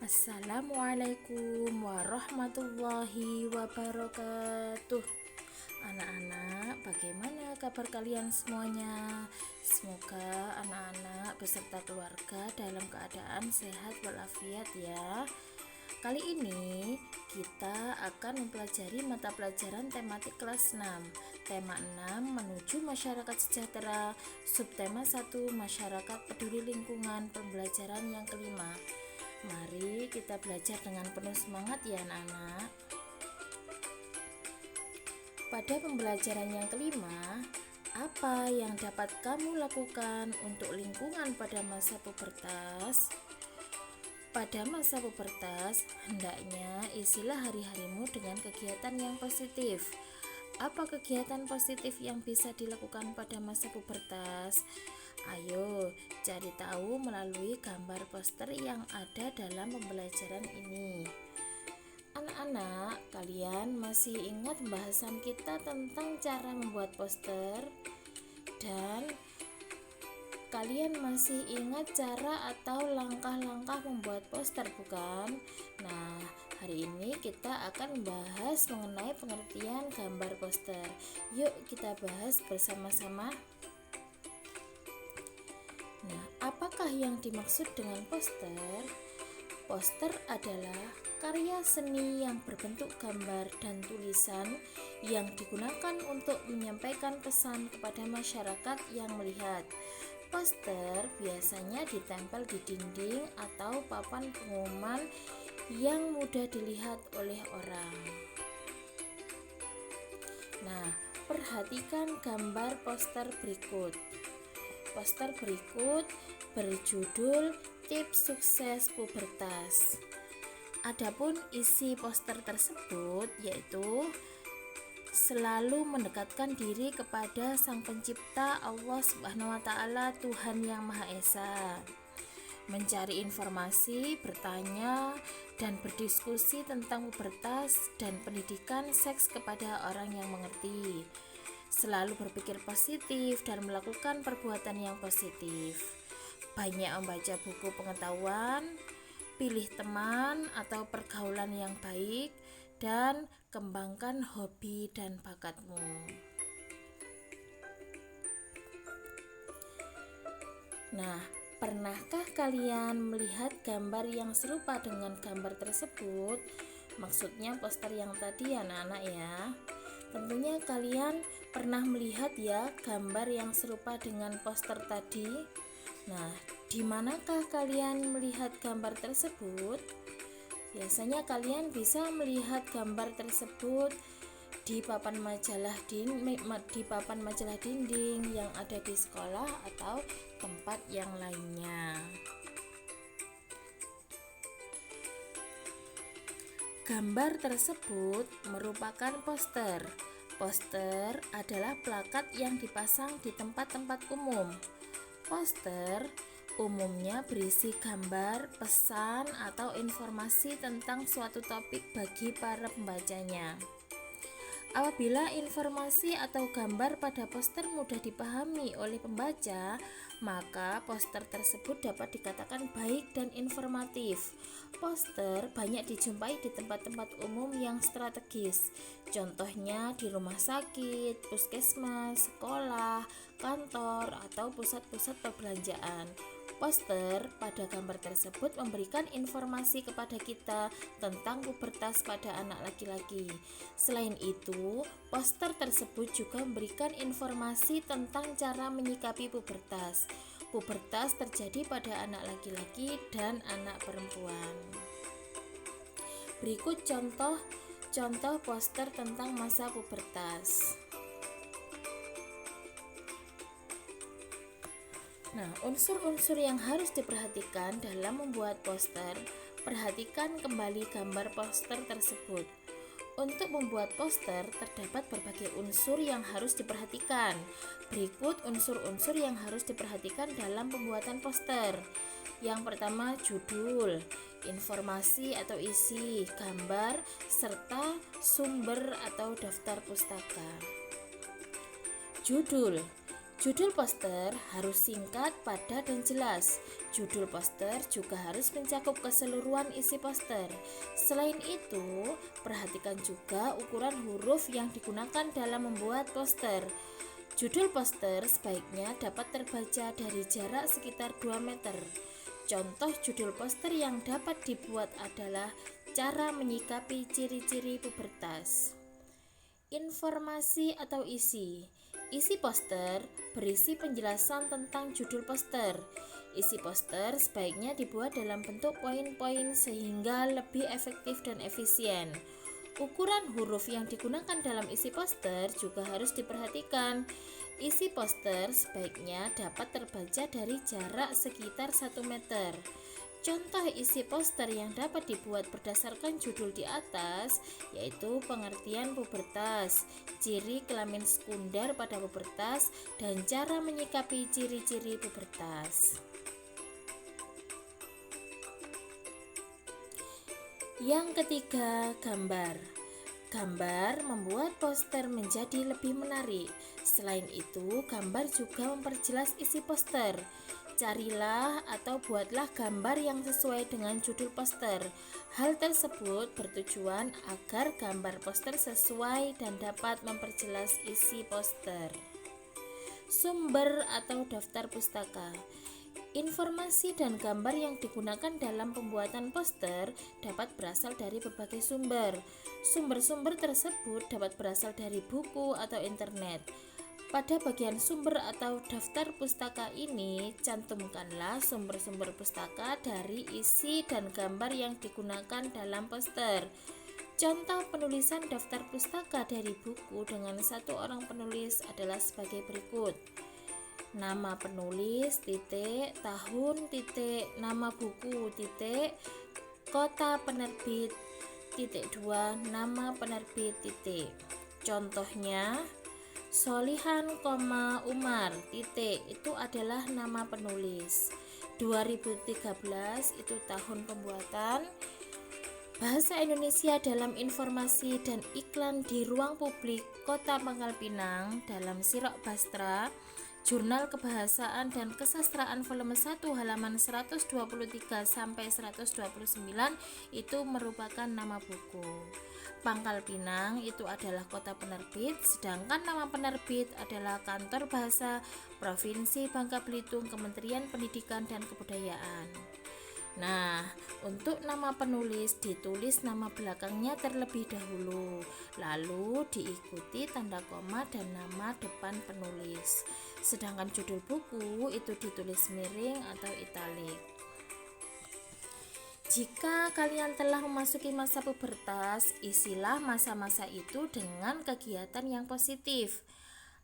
Assalamualaikum warahmatullahi wabarakatuh. Anak-anak, bagaimana kabar kalian semuanya? Semoga anak-anak beserta keluarga dalam keadaan sehat walafiat ya. Kali ini kita akan mempelajari mata pelajaran tematik kelas 6. Tema 6 menuju masyarakat sejahtera, subtema 1 masyarakat peduli lingkungan, pembelajaran yang kelima. Mari kita belajar dengan penuh semangat ya anak-anak. Pada pembelajaran yang kelima, apa yang dapat kamu lakukan untuk lingkungan pada masa pubertas? Pada masa pubertas, hendaknya isilah hari-harimu dengan kegiatan yang positif. Apa kegiatan positif yang bisa dilakukan pada masa pubertas? Ayo cari tahu melalui gambar poster yang ada dalam pembelajaran ini. Anak-anak, kalian masih ingat pembahasan kita tentang cara membuat poster? Dan kalian masih ingat cara atau langkah-langkah membuat poster, bukan? Nah, hari ini kita akan membahas mengenai pengertian gambar poster. Yuk kita bahas bersama-sama. Nah, apakah yang dimaksud dengan poster? Poster adalah karya seni yang berbentuk gambar dan tulisan yang digunakan untuk menyampaikan pesan kepada masyarakat yang melihat. Poster biasanya ditempel di dinding atau papan pengumuman yang mudah dilihat oleh orang. Nah, perhatikan gambar poster berikut. Poster berikut berjudul Tips Sukses Pubertas. Adapun isi poster tersebut yaitu selalu mendekatkan diri kepada Sang Pencipta Allah Subhanahu wa Ta'ala, Tuhan Yang Maha Esa. Mencari informasi, bertanya, dan berdiskusi tentang pubertas dan pendidikan seks kepada orang yang mengerti. Selalu berpikir positif dan melakukan perbuatan yang positif. Banyak membaca buku pengetahuan, pilih teman atau pergaulan yang baik, dan kembangkan hobi dan bakatmu. Nah, pernahkah kalian melihat gambar yang serupa dengan gambar tersebut? Maksudnya poster yang tadi anak-anak ya. Tentunya kalian pernah melihat ya gambar yang serupa dengan poster tadi. Nah, di manakah kalian melihat gambar tersebut? Biasanya kalian bisa melihat gambar tersebut di papan majalah dinding yang ada di sekolah atau tempat yang lainnya. Gambar tersebut merupakan poster. Poster adalah plakat yang dipasang di tempat-tempat umum. Poster umumnya berisi gambar, pesan, atau informasi tentang suatu topik bagi para pembacanya. Apabila informasi atau gambar pada poster mudah dipahami oleh pembaca, maka poster tersebut dapat dikatakan baik dan informatif. Poster banyak dijumpai di tempat-tempat umum yang strategis, contohnya di rumah sakit, puskesmas, sekolah, kantor, atau pusat-pusat perbelanjaan. Poster pada gambar tersebut memberikan informasi kepada kita tentang pubertas pada anak laki-laki. Selain itu, poster tersebut juga memberikan informasi tentang cara menyikapi pubertas. Pubertas terjadi pada anak laki-laki dan anak perempuan. Berikut contoh poster tentang masa pubertas. Nah, unsur-unsur yang harus diperhatikan dalam membuat poster, perhatikan kembali gambar poster tersebut. Untuk membuat poster, terdapat berbagai unsur yang harus diperhatikan. Berikut unsur-unsur yang harus diperhatikan dalam pembuatan poster. Yang pertama, judul, informasi atau isi, gambar, serta sumber atau daftar pustaka. Judul Judul poster harus singkat, padat, dan jelas. Judul poster juga harus mencakup keseluruhan isi poster. Selain itu, perhatikan juga ukuran huruf yang digunakan dalam membuat poster. Judul poster sebaiknya dapat terbaca dari jarak sekitar 2 meter. Contoh judul poster yang dapat dibuat adalah cara menyikapi ciri-ciri pubertas. Informasi atau isi. Isi poster berisi penjelasan tentang judul poster. Isi poster sebaiknya dibuat dalam bentuk poin-poin sehingga lebih efektif dan efisien. Ukuran huruf yang digunakan dalam isi poster juga harus diperhatikan. Isi poster sebaiknya dapat terbaca dari jarak sekitar 1 meter. Contoh isi poster yang dapat dibuat berdasarkan judul di atas yaitu pengertian pubertas, ciri kelamin sekunder pada pubertas, dan cara menyikapi ciri-ciri pubertas. Yang ketiga, gambar. Gambar membuat poster menjadi lebih menarik. Selain itu, gambar juga memperjelas isi poster. Carilah atau buatlah gambar yang sesuai dengan judul poster. Hal tersebut bertujuan agar gambar poster sesuai dan dapat memperjelas isi poster. Sumber atau daftar pustaka. Informasi dan gambar yang digunakan dalam pembuatan poster dapat berasal dari berbagai sumber. Sumber-sumber tersebut dapat berasal dari buku atau internet. Pada bagian sumber atau daftar pustaka ini, cantumkanlah sumber-sumber pustaka dari isi dan gambar yang digunakan dalam poster. Contoh penulisan daftar pustaka dari buku dengan satu orang penulis adalah sebagai berikut. Nama penulis, titik, tahun, titik, nama buku, titik, kota penerbit, titik 2, nama penerbit, titik. Contohnya, Solihan, Umar, titik, itu adalah nama penulis. 2013 itu tahun pembuatan. Bahasa Indonesia dalam informasi dan iklan di ruang publik Kota Pangkal Pinang dalam Sirok Bastra, Jurnal Kebahasaan dan Kesastraan volume 1 halaman 123 sampai 129 itu merupakan nama buku. Pangkal Pinang itu adalah kota penerbit, sedangkan nama penerbit adalah Kantor Bahasa Provinsi Bangka Belitung, Kementerian Pendidikan dan Kebudayaan. Nah, untuk nama penulis ditulis nama belakangnya terlebih dahulu, lalu diikuti tanda koma dan nama depan penulis. Sedangkan judul buku itu ditulis miring atau italik. Jika kalian telah memasuki masa pubertas, isilah masa-masa itu dengan kegiatan yang positif.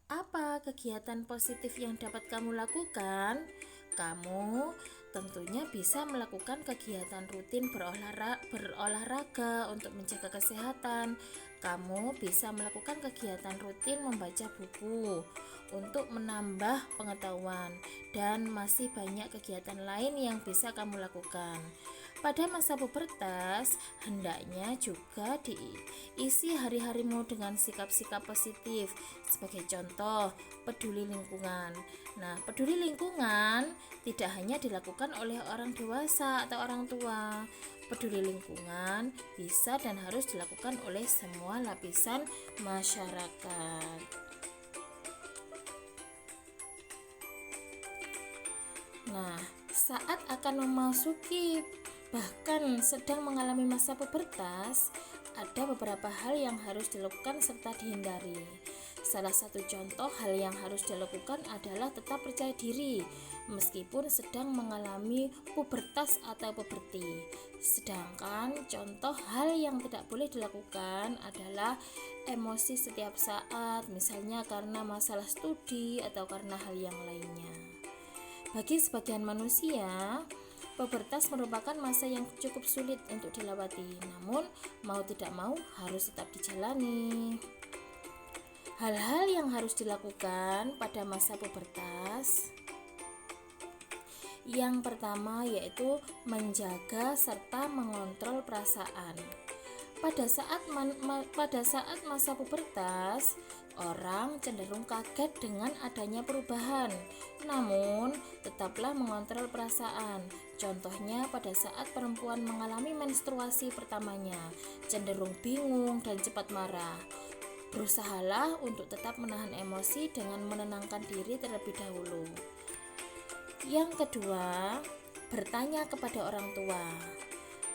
Apa kegiatan positif yang dapat kamu lakukan? Kamu tentunya bisa melakukan kegiatan rutin berolahraga untuk menjaga kesehatan. Kamu bisa melakukan kegiatan rutin membaca buku untuk menambah pengetahuan, dan masih banyak kegiatan lain yang bisa kamu lakukan. Pada masa pubertas, hendaknya juga diisi hari-harimu dengan sikap-sikap positif. Sebagai contoh, peduli lingkungan. Nah, peduli lingkungan tidak hanya dilakukan oleh orang dewasa atau orang tua. Peduli lingkungan bisa dan harus dilakukan oleh semua lapisan masyarakat. Nah, saat akan memasuki bahkan sedang mengalami masa pubertas, ada beberapa hal yang harus dilakukan serta dihindari. Salah satu contoh hal yang harus dilakukan adalah tetap percaya diri meskipun sedang mengalami pubertas atau puberti. Sedangkan contoh hal yang tidak boleh dilakukan adalah emosi setiap saat, misalnya karena masalah studi atau karena hal yang lainnya. Bagi sebagian manusia, pubertas merupakan masa yang cukup sulit untuk dilewati, namun mau tidak mau harus tetap dijalani. Hal-hal yang harus dilakukan pada masa pubertas, yang pertama yaitu menjaga serta mengontrol perasaan. Pada saat masa pubertas, Orang cenderung kaget dengan adanya perubahan, namun tetaplah mengontrol perasaan. Contohnya pada saat perempuan mengalami menstruasi pertamanya, cenderung bingung dan cepat marah. Berusahalah untuk tetap menahan emosi dengan menenangkan diri terlebih dahulu. Yang kedua, bertanya kepada orang tua.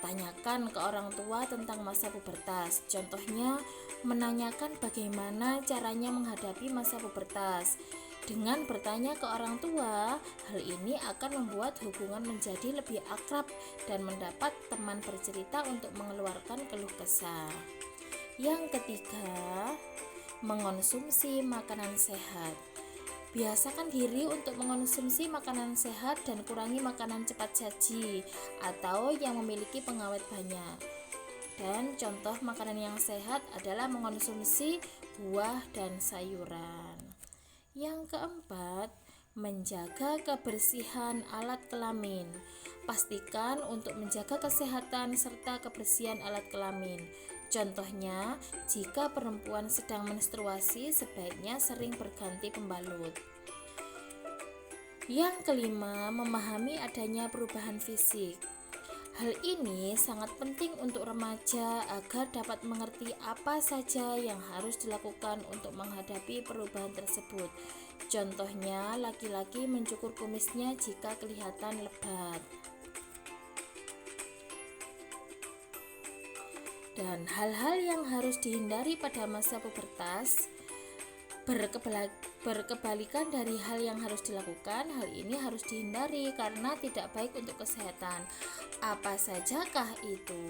Tanyakan ke orang tua tentang masa pubertas. Contohnya, menanyakan bagaimana caranya menghadapi masa pubertas. Dengan bertanya ke orang tua, hal ini akan membuat hubungan menjadi lebih akrab dan mendapat teman bercerita untuk mengeluarkan keluh kesah. Yang ketiga, mengonsumsi makanan sehat. Biasakan diri untuk mengonsumsi makanan sehat dan kurangi makanan cepat saji atau yang memiliki pengawet banyak. Dan contoh makanan yang sehat adalah mengonsumsi buah dan sayuran. Yang keempat, menjaga kebersihan alat kelamin. Pastikan untuk menjaga kesehatan serta kebersihan alat kelamin. Contohnya, jika perempuan sedang menstruasi, sebaiknya sering berganti pembalut. Yang kelima, memahami adanya perubahan fisik. Hal ini sangat penting untuk remaja agar dapat mengerti apa saja yang harus dilakukan untuk menghadapi perubahan tersebut. Contohnya, laki-laki mencukur kumisnya jika kelihatan lebat. Dan hal-hal yang harus dihindari pada masa pubertas berkebalikan dari hal yang harus dilakukan. Hal ini harus dihindari karena tidak baik untuk kesehatan. Apa sajakah itu?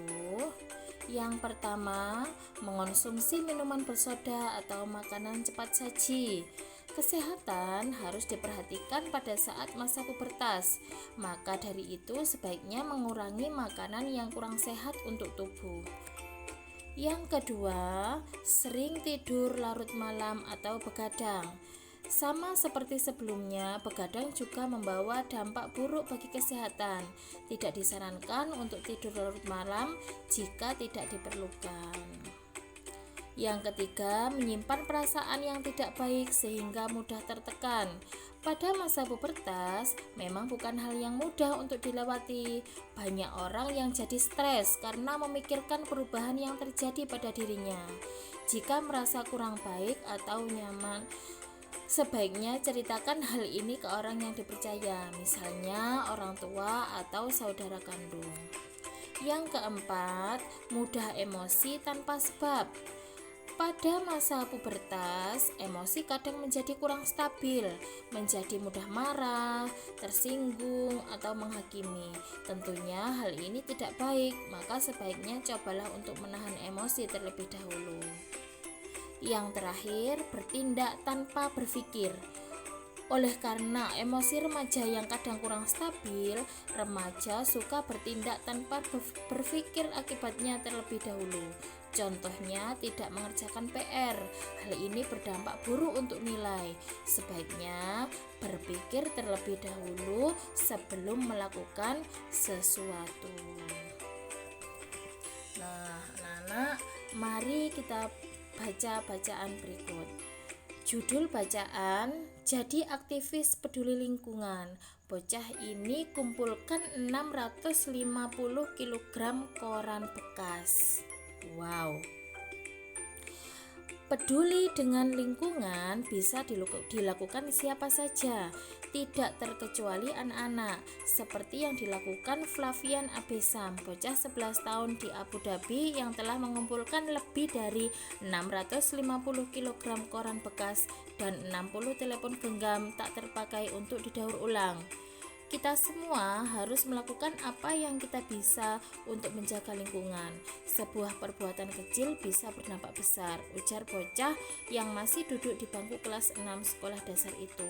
Yang pertama, mengonsumsi minuman bersoda atau makanan cepat saji. Kesehatan harus diperhatikan pada saat masa pubertas. Maka dari itu sebaiknya mengurangi makanan yang kurang sehat untuk tubuh. Yang kedua, sering tidur larut malam atau begadang. Sama seperti sebelumnya, begadang juga membawa dampak buruk bagi kesehatan. Tidak disarankan untuk tidur larut malam jika tidak diperlukan. Yang ketiga, menyimpan perasaan yang tidak baik sehingga mudah tertekan. Pada masa pubertas, memang bukan hal yang mudah untuk dilewati. Banyak orang yang jadi stres karena memikirkan perubahan yang terjadi pada dirinya. Jika merasa kurang baik atau nyaman, sebaiknya ceritakan hal ini ke orang yang dipercaya, misalnya orang tua atau saudara kandung. Yang keempat, mudah emosi tanpa sebab. Pada masa pubertas, emosi kadang menjadi kurang stabil, menjadi mudah marah, tersinggung, atau menghakimi. Tentunya hal ini tidak baik, maka sebaiknya cobalah untuk menahan emosi terlebih dahulu. Yang terakhir, bertindak tanpa berpikir. Oleh karena emosi remaja yang kadang kurang stabil, remaja suka bertindak tanpa berpikir akibatnya terlebih dahulu. Contohnya, tidak mengerjakan PR. Hal ini berdampak buruk untuk nilai. Sebaiknya berpikir terlebih dahulu sebelum melakukan sesuatu. Nah, anak-anak, mari kita baca bacaan berikut. Judul bacaan, jadi aktivis peduli lingkungan. Bocah ini kumpulkan 650 kg koran bekas. Wow. Peduli dengan lingkungan bisa dilakukan siapa saja, tidak terkecuali anak-anak, seperti yang dilakukan Flavian Abesam, bocah 11 tahun di Abu Dhabi yang telah mengumpulkan lebih dari 650 kg koran bekas dan 60 telepon genggam tak terpakai untuk didaur ulang. Kita semua harus melakukan apa yang kita bisa untuk menjaga lingkungan. Sebuah perbuatan kecil bisa berdampak besar, ujar bocah yang masih duduk di bangku kelas 6 sekolah dasar itu.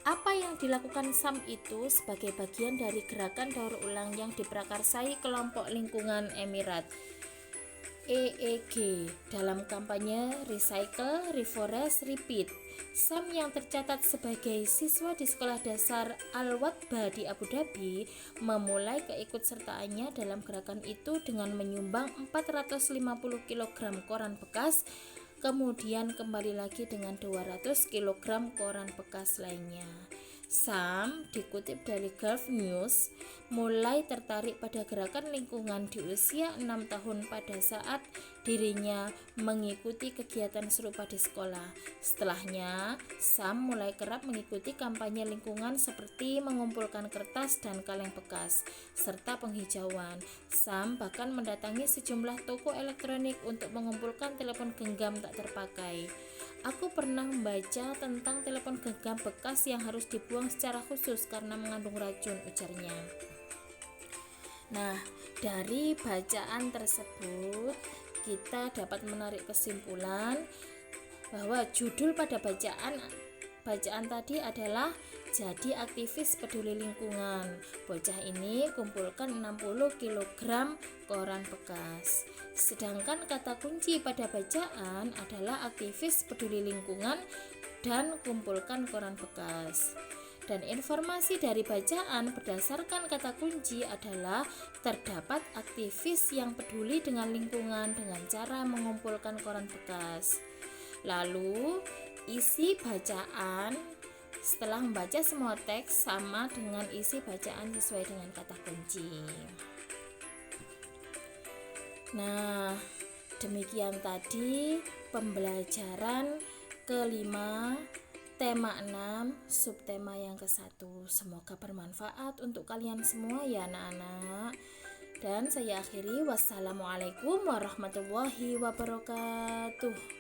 Apa yang dilakukan Sam itu sebagai bagian dari gerakan daur ulang yang diprakarsai kelompok lingkungan Emirat EEG dalam kampanye Recycle, Reforest, Repeat. Sam yang tercatat sebagai siswa di sekolah dasar Al-Watba di Abu Dhabi memulai keikutsertaannya dalam gerakan itu dengan menyumbang 450 kg koran bekas kemudian kembali lagi dengan 200 kg koran bekas lainnya. Sam dikutip dari Gulf News mulai tertarik pada gerakan lingkungan di usia 6 tahun pada saat dirinya mengikuti kegiatan serupa di sekolah. Setelahnya, Sam mulai kerap mengikuti kampanye lingkungan seperti mengumpulkan kertas dan kaleng bekas, serta penghijauan. Sam bahkan mendatangi sejumlah toko elektronik untuk mengumpulkan telepon genggam tak terpakai. Aku pernah membaca tentang telepon genggam bekas yang harus dibuang secara khusus karena mengandung racun, ujarnya. Nah, dari bacaan tersebut kita dapat menarik kesimpulan bahwa judul pada bacaan tadi adalah Jadi Aktivis Peduli Lingkungan. Bocah ini kumpulkan 60 kg koran bekas. Sedangkan kata kunci pada bacaan adalah aktivis peduli lingkungan dan kumpulkan koran bekas. Dan informasi dari bacaan berdasarkan kata kunci adalah terdapat aktivis yang peduli dengan lingkungan dengan cara mengumpulkan koran bekas. Lalu isi bacaan setelah membaca semua teks sama dengan isi bacaan sesuai dengan kata kunci. Nah, demikian tadi pembelajaran kelima, tema 6, subtema yang ke-1. Semoga bermanfaat untuk kalian semua ya anak-anak. Dan saya akhiri, wassalamualaikum warahmatullahi wabarakatuh.